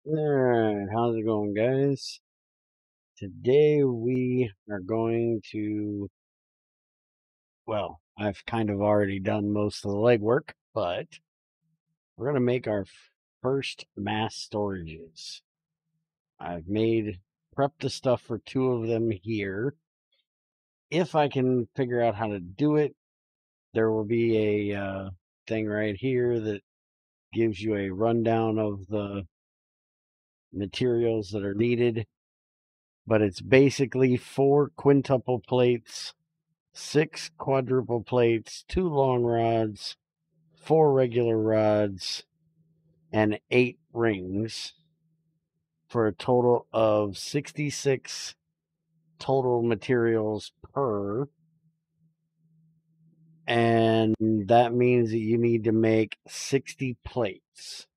Alright, how's it going, guys? Today we are going to, well, I've kind of already done most of the legwork, but we're going to make our first mass storages. I've prepped the stuff for 2 of them here. If I can figure out how to do it, there will be a thing right here that gives you a rundown of the materials that are needed. But it's basically 4 quintuple plates, 6 quadruple plates, 2 long rods, 4 regular rods, and 8 rings for a total of 66 total materials per. And that means that you need to make 60 plates.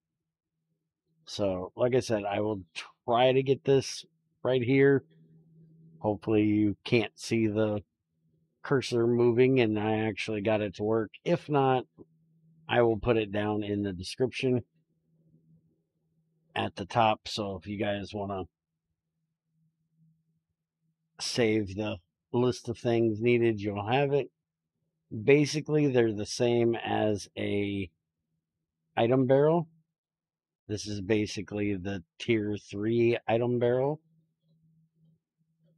So, like I said, I will try to get this right here. Hopefully, you can't see the cursor moving and I actually got it to work. If not, I will put it down in the description at the top. So if you guys want to save the list of things needed, you'll have it. Basically, they're the same as a item barrel. This is basically the tier 3 item barrel.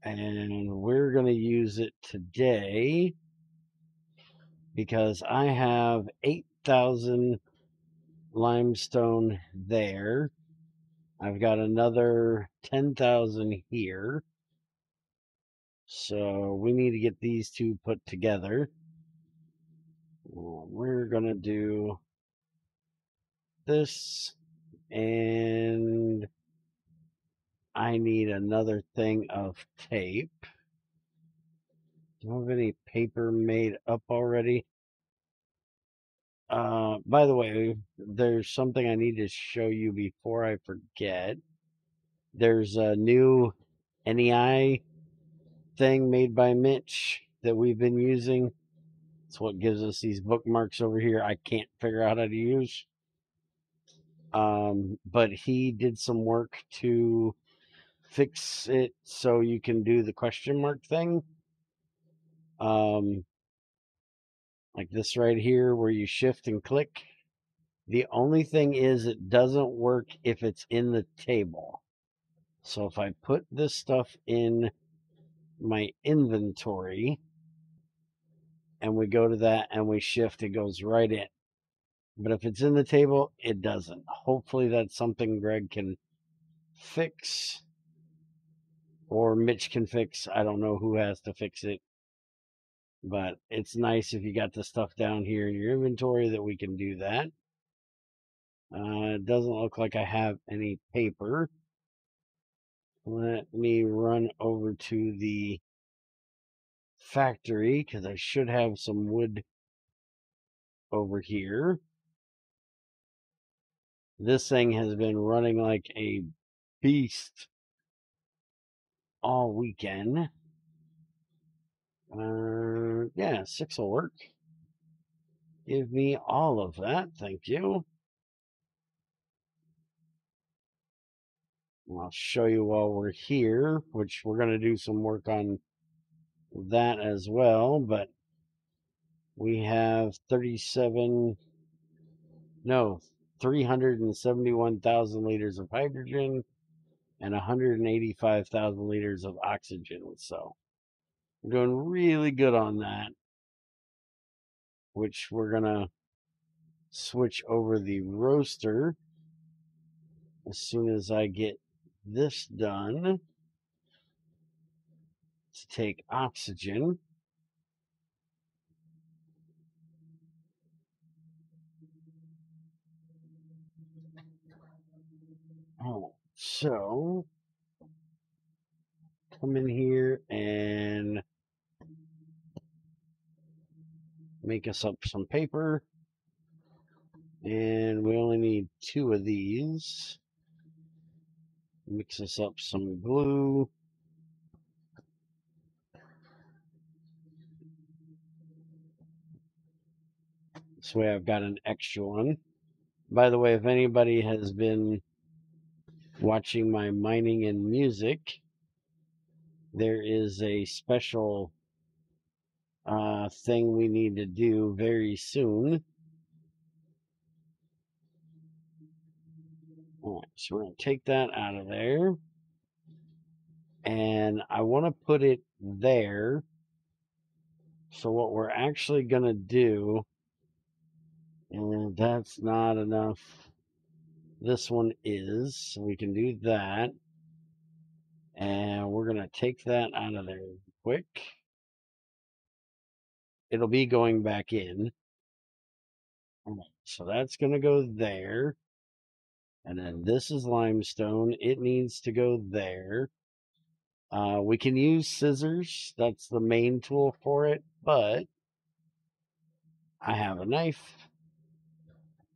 And we're going to use it today because I have 8,000 limestone there. I've got another 10,000 here. So we need to get these 2 put together. We're going to do this, and I need another thing of tape. Do I have any paper made up already? By the way, there's something I need to show you before I forget. There's a new NEI thing made by Mitch that we've been using. It's what gives us these bookmarks over here I can't figure out how to use. But he did some work to fix it so you can do the question mark thing. Like this right here where you shift and click. The only thing is it doesn't work if it's in the table. So if I put this stuff in my inventory and we go to that and we shift, it goes right in. But if it's in the table, it doesn't. Hopefully that's something Greg can fix or Mitch can fix. I don't know who has to fix it. But it's nice if you got the stuff down here in your inventory that we can do that. It doesn't look like I have any paper. Let me run over to the factory because I should have some wood over here. This thing has been running like a beast all weekend. Yeah, 6 will work. Give me all of that. Thank you. I'll show you while we're here, which we're going to do some work on that as well, but we have 371,000 liters of hydrogen and 185,000 liters of oxygen. So we're doing really good on that, which we're going to switch over the roaster as soon as I get this done to take oxygen. Oh, so come in here and make us up some paper. And we only need 2 of these. Mix us up some glue. This way I've got an extra one. By the way, if anybody has been watching my mining and music, there is a special thing we need to do very soon. All right, so we're going to take that out of there. And I want to put it there. So what we're actually going to do, and that's not enough. This one is, so we can do that. And we're going to take that out of there quick. It'll be going back in. All right, so that's going to go there. And then this is limestone. It needs to go there. We can use scissors. That's the main tool for it. But I have a knife.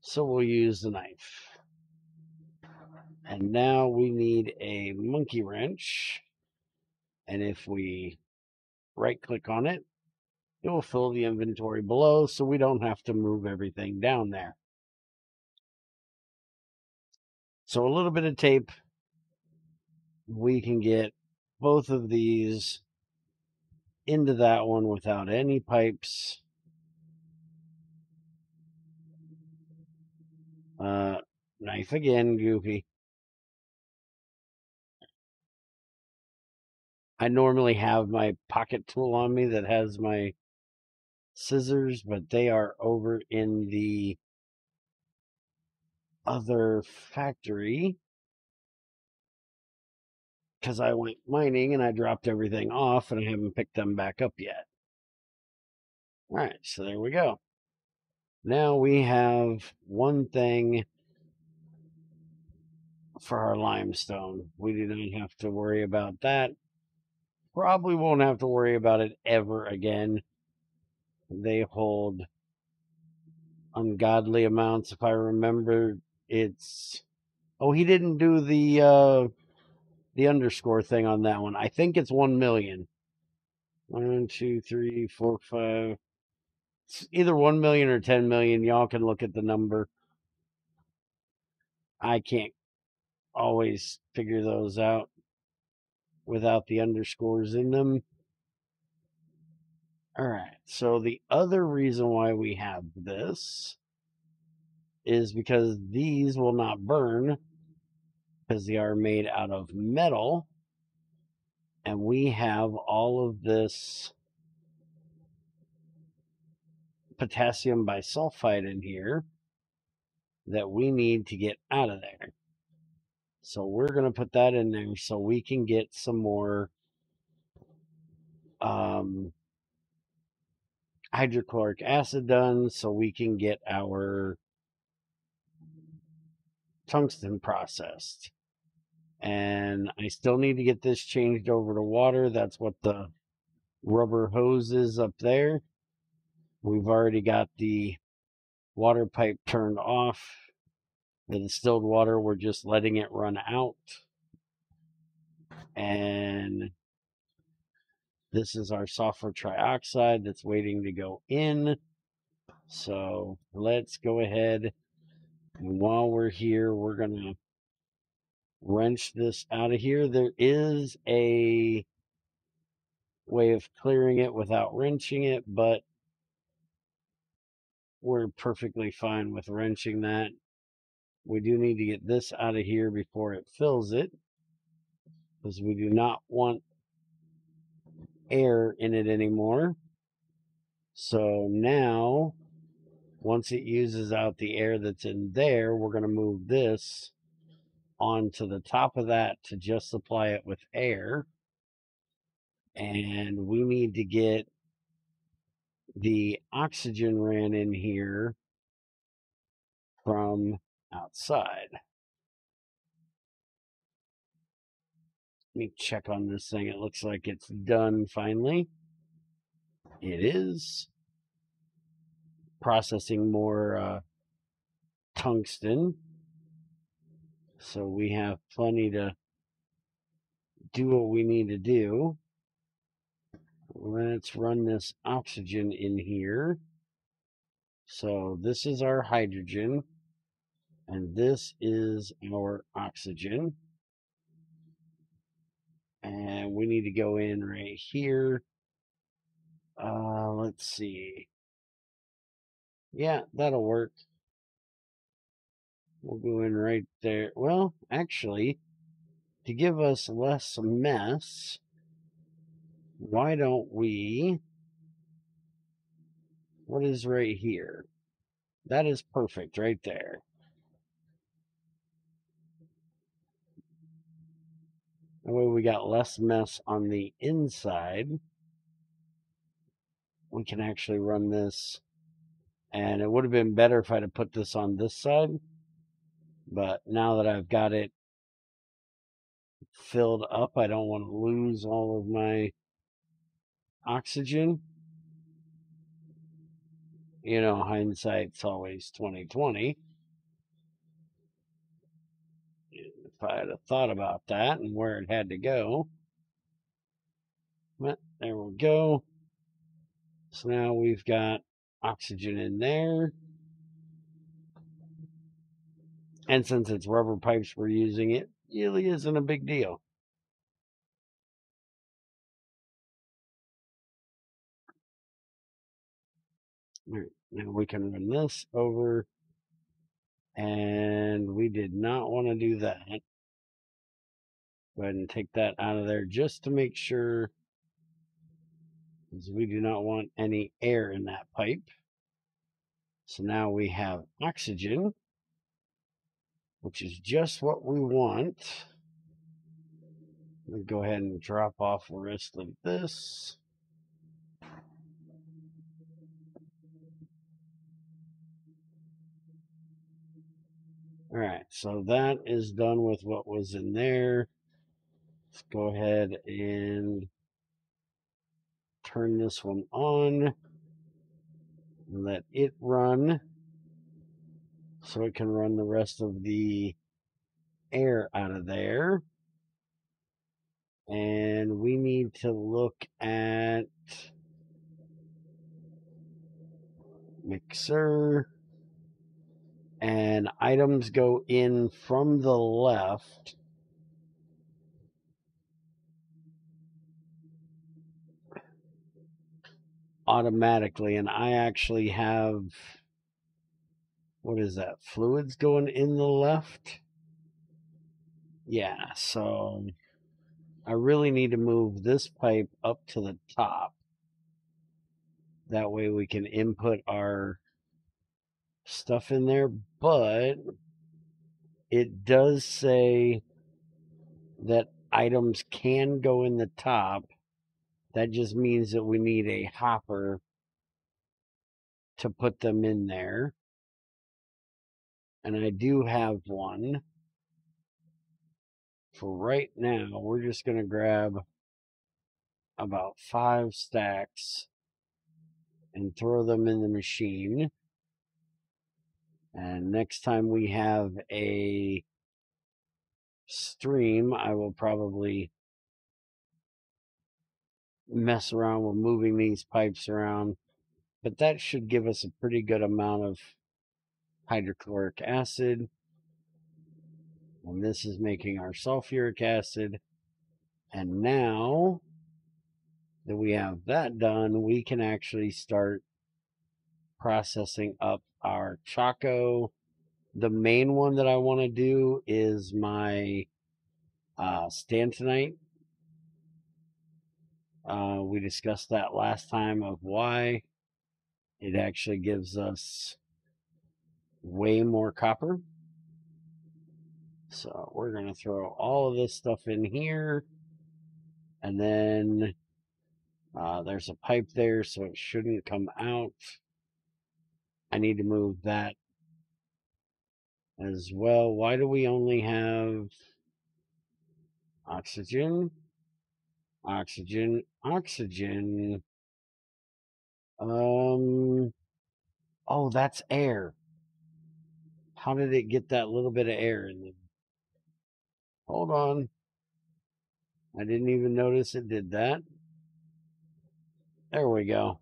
So we'll use the knife. And now we need a monkey wrench. And if we right click on it, it will fill the inventory below so we don't have to move everything down there. So a little bit of tape, we can get both of these into that one without any pipes. Knife again, Goofy. I normally have my pocket tool on me that has my scissors, but they are over in the other factory because I went mining and I dropped everything off and I haven't picked them back up yet. All right, so there we go. Now we have one thing for our limestone. We do not have to worry about that. Probably won't have to worry about it ever again. They hold ungodly amounts. If I remember, it's... Oh, he didn't do the underscore thing on that one. I think it's 1 million. 1, 2, 3, 4, 5. It's either 1 million or 10 million. Y'all can look at the number. I can't always figure those out without the underscores in them. All right. So the other reason why we have this is because these will not burn because they are made out of metal. And we have all of this potassium bisulfite in here that we need to get out of there. So we're going to put that in there so we can get some more hydrochloric acid done so we can get our tungsten processed. And I still need to get this changed over to water. That's what the rubber hose is up there. We've already got the water pipe turned off. The distilled water, we're just letting it run out. And this is our sulfur trioxide that's waiting to go in. So let's go ahead. And while we're here, we're going to wrench this out of here. There is a way of clearing it without wrenching it, but we're perfectly fine with wrenching that. We do need to get this out of here before it fills it, because we do not want air in it anymore. So now, once it uses out the air that's in there, we're going to move this onto the top of that to just supply it with air. And we need to get the oxygen ran in here from outside. Let me check on this thing. It looks like it's done finally. It is. Processing more tungsten. So we have plenty to do what we need to do. Let's run this oxygen in here. So this is our hydrogen, and this is our oxygen. And we need to go in right here. Let's see. Yeah, that'll work. We'll go in right there. Well, actually, to give us less mess, why don't we... What is right here? That is perfect right there. That way we got less mess on the inside. We can actually run this. And it would have been better if I'd have put this on this side. But now that I've got it filled up, I don't want to lose all of my oxygen. You know, hindsight's always 20/20. If I had thought about that and where it had to go. But there we go. So now we've got oxygen in there. And since it's rubber pipes we're using, it really isn't a big deal. All right, now we can run this over. And we did not want to do that. Go ahead and take that out of there just to make sure, because we do not want any air in that pipe. So now we have oxygen, which is just what we want. We'll go ahead and drop off the rest of this. All right, so that is done with what was in there. Let's go ahead and turn this one on and let it run so it can run the rest of the air out of there. And we need to look at mixer, and items go in from the left. Automatically, and I actually have, what is that, fluids going in the left? Yeah, so I really need to move this pipe up to the top. That way we can input our stuff in there, but it does say that items can go in the top. That just means that we need a hopper to put them in there. And I do have one. For right now, we're just going to grab about 5 stacks and throw them in the machine. And next time we have a stream, I will probably mess around with moving these pipes around. But that should give us a pretty good amount of hydrochloric acid. And this is making our sulfuric acid. And now that we have that done, we can actually start processing up our Choco. The main one that I want to do is my stantonite. We discussed that last time of why it actually gives us way more copper. So we're going to throw all of this stuff in here. And then there's a pipe there, so it shouldn't come out. I need to move that as well. Why do we only have oxygen, oxygen, oxygen? Oh, that's air. How did it get that little bit of air in there? Hold on. I didn't even notice it did that. There we go.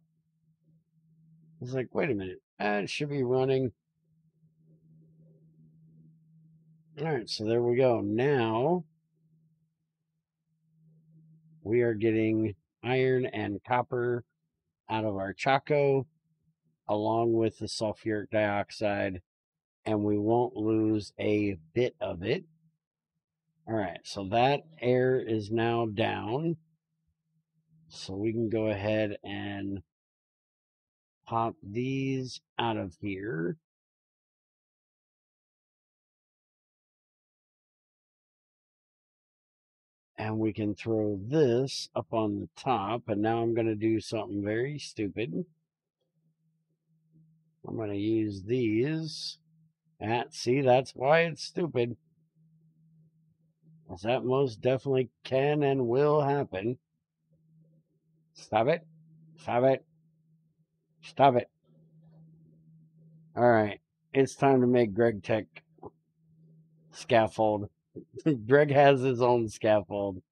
I was like, wait a minute. It should be running. All right, so there we go. Now, we are getting iron and copper out of our Chaco along with the sulfuric dioxide, and we won't lose a bit of it. All right, so that air is now down. So we can go ahead and pop these out of here. And we can throw this up on the top. And now I'm going to do something very stupid. I'm going to use these. See, that's why it's stupid. Because that most definitely can and will happen. Stop it. Stop it. Stop it. All right. It's time to make GregTech scaffold. Greg has his own scaffold.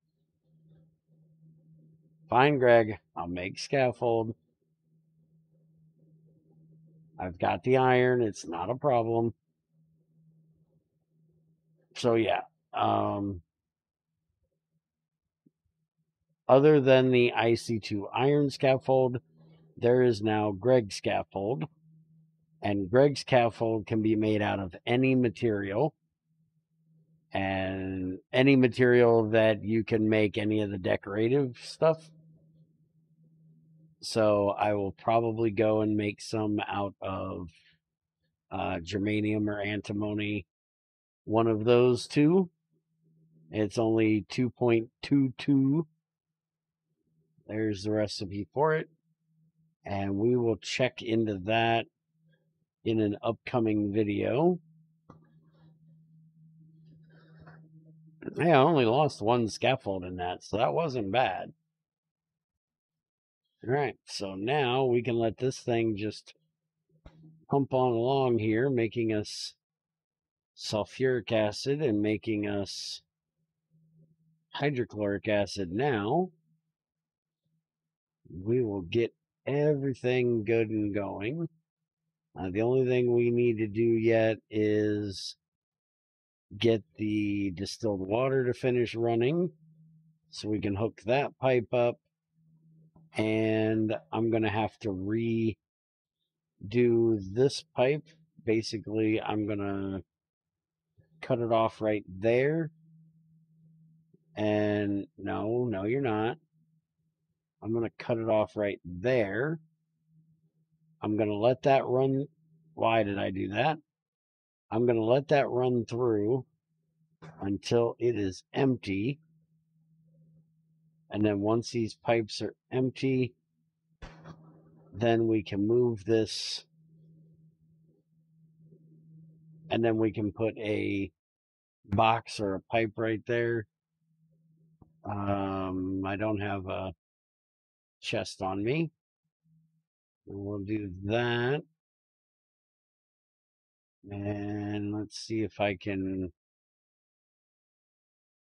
Fine, Greg. I'll make scaffold. I've got the iron. It's not a problem. So, yeah. Other than the IC2 iron scaffold, there is now Greg's scaffold. And Greg's scaffold can be made out of any material. And any material that you can make any of the decorative stuff. So I will probably go and make some out of germanium or antimony. One of those two. It's only 2.22. There's the recipe for it. And we will check into that in an upcoming video. Hey, I only lost one scaffold in that, so that wasn't bad. All right, so now we can let this thing just pump on along here, making us sulfuric acid and making us hydrochloric acid. Now we will get everything good and going. The only thing we need to do yet is get the distilled water to finish running so we can hook that pipe up. And I'm going to have to redo this pipe. Basically, I'm going to cut it off right there. And no, you're not. I'm going to cut it off right there. I'm going to let that run. Why did I do that? I'm going to let that run through until it is empty. And then once these pipes are empty, then we can move this. And then we can put a box or a pipe right there. I don't have a chest on me. We'll do that. And let's see if I can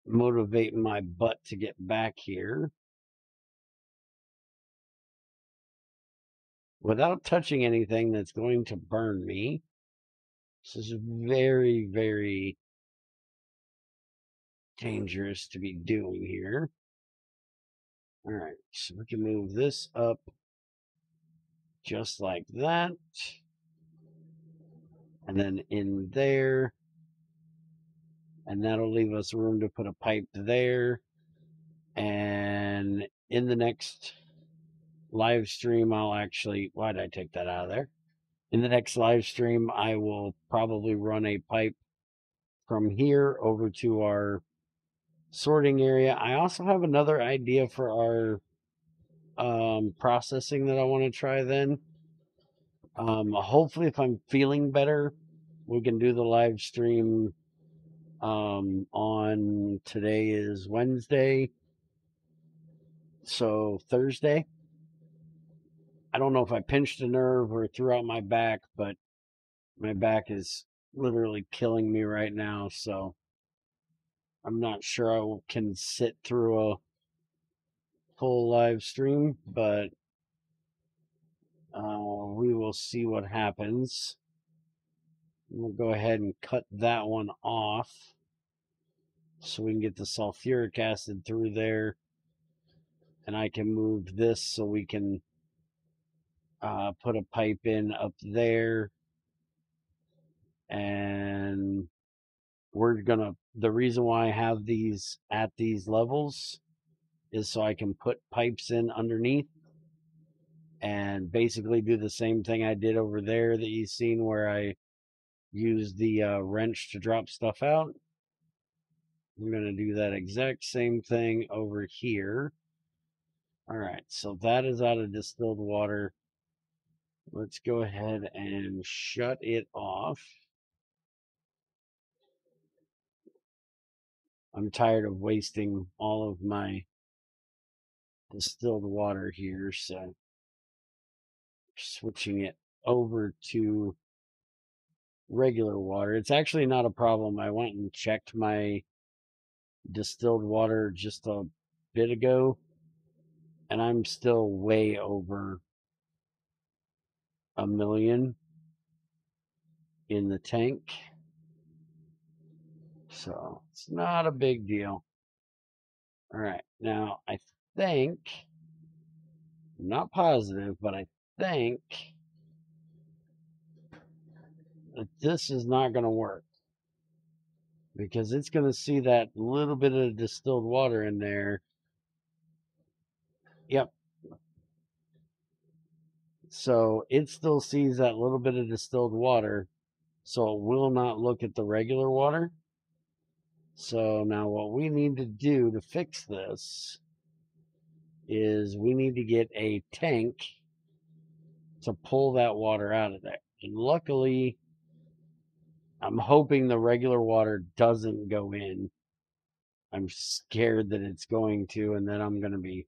motivate my butt to get back here without touching anything that's going to burn me. This is very, very dangerous to be doing here. All right, so we can move this up just like that. And then in there. And that'll leave us room to put a pipe there. And in the next live stream, I'll actually, why did I take that out of there? In the next live stream, I will probably run a pipe from here over to our sorting area. I also have another idea for our processing that I want to try then. Hopefully, if I'm feeling better, we can do the live stream on today is Wednesday. So Thursday. I don't know if I pinched a nerve or threw out my back, but my back is literally killing me right now. So I'm not sure I can sit through a full live stream, but we will see what happens. We'll go ahead and cut that one off so we can get the sulfuric acid through there. and I can move this so we can put a pipe in up there. And the reason why I have these at these levels is so I can put pipes in underneath and basically do the same thing I did over there that you've seen where I used the wrench to drop stuff out. I'm going to do that exact same thing over here. All right, so that is out of distilled water. Let's go ahead and shut it off. I'm tired of wasting all of my distilled water here, so switching it over to regular water. It's actually not a problem. I went and checked my distilled water just a bit ago, and I'm still way over 1 million in the tank. So it's not a big deal. All right, now I think, I'm not positive, but I think that this is not going to work because it's going to see that little bit of distilled water in there. Yep. So it still sees that little bit of distilled water, so it will not look at the regular water. So now what we need to do to fix this is we need to get a tank to pull that water out of there. And luckily, I'm hoping the regular water doesn't go in. I'm scared that it's going to, and then I'm going to be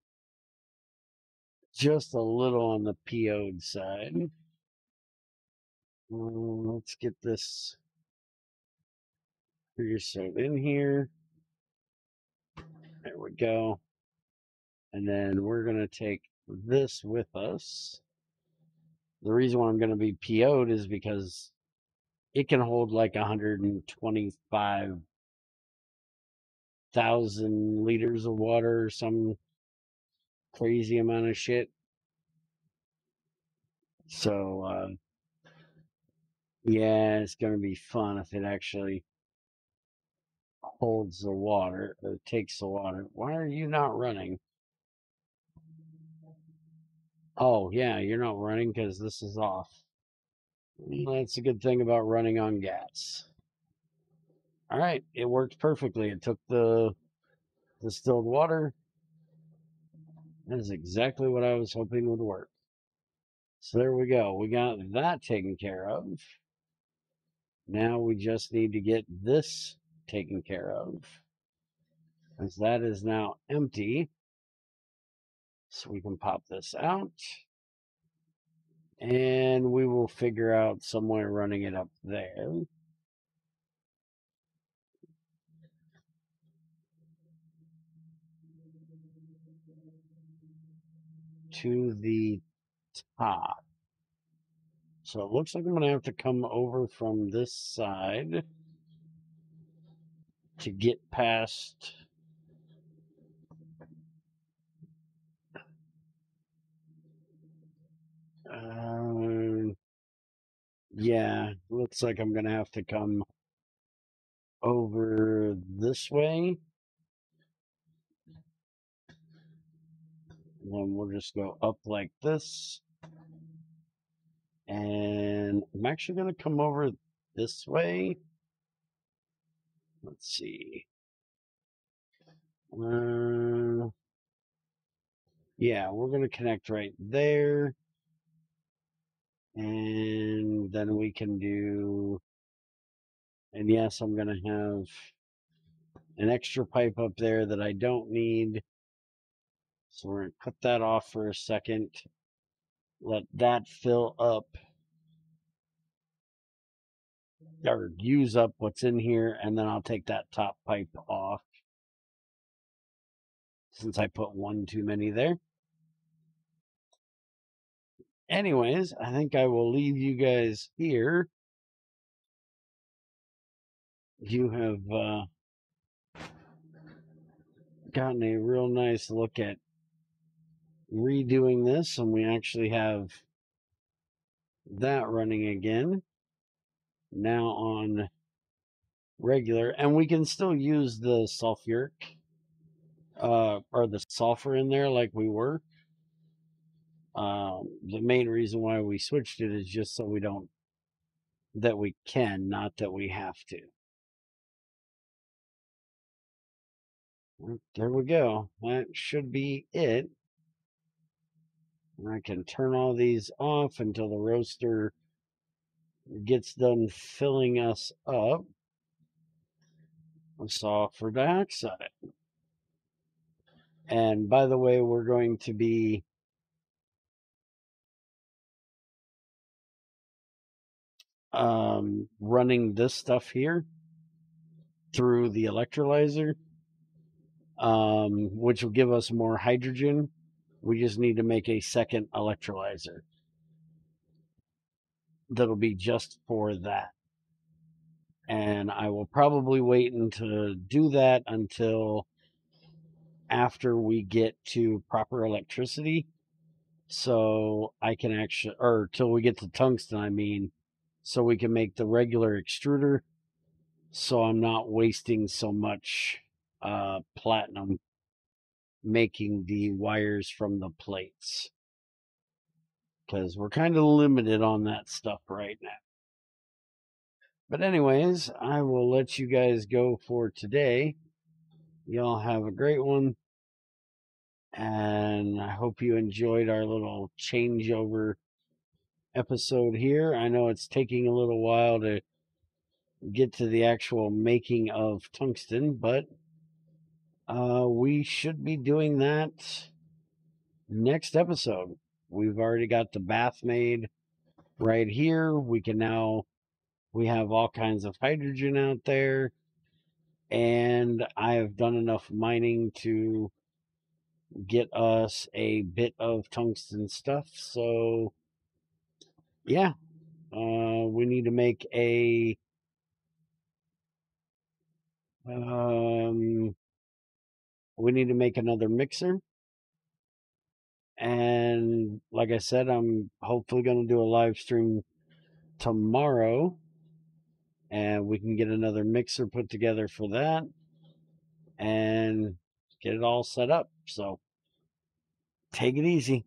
just a little on the PO'd side. Let's get this creosote in here. There we go. And then we're going to take this with us. The reason why I'm going to be PO'd is because it can hold like 125,000 liters of water or some crazy amount of shit. So, yeah, it's going to be fun if it actually holds the water or takes the water. Why are you not running? Oh, yeah, you're not running because this is off. That's a good thing about running on gas. All right, it worked perfectly. It took the distilled water. That is exactly what I was hoping would work. So there we go. We got that taken care of. Now we just need to get this taken care of, as that is now empty. So we can pop this out. And we will figure out some way running it up there. To the top. So it looks like I'm going to have to come over from this side to get past. Yeah, looks like I'm going to have to come over this way. And then we'll just go up like this. And I'm actually going to come over this way. Let's see. Yeah, we're going to connect right there. And then we can do, and yes, I'm going to have an extra pipe up there that I don't need. So we're going to cut that off for a second. Let that fill up or use up what's in here. And then I'll take that top pipe off since I put one too many there. Anyways, I think I will leave you guys here. You have gotten a real nice look at redoing this, and we actually have that running again now on regular, and we can still use the sulfuric or the sulfur in there like we were. The main reason why we switched it is just so we don't, that we can, not that we have to. There we go. That should be it. I can turn all these off until the roaster gets done filling us up with sulfur dioxide. And by the way, we're going to be running this stuff here through the electrolyzer, which will give us more hydrogen. We just need to make a second electrolyzer that'll be just for that. And I will probably wait to do that until after we get to proper electricity, so I can actually, or till we get to tungsten, I mean, so we can make the regular extruder, so I'm not wasting so much platinum making the wires from the plates, because we're kind of limited on that stuff right now. But anyways, I will let you guys go for today. Y'all have a great one, and I hope you enjoyed our little changeover episode here. I know it's taking a little while to get to the actual making of tungsten, but we should be doing that next episode. We've already got the bath made right here. We have all kinds of hydrogen out there, and I have done enough mining to get us a bit of tungsten stuff. So yeah, we need to make another mixer. And like I said, I'm hopefully going to do a live stream tomorrow, and we can get another mixer put together for that and get it all set up. So take it easy.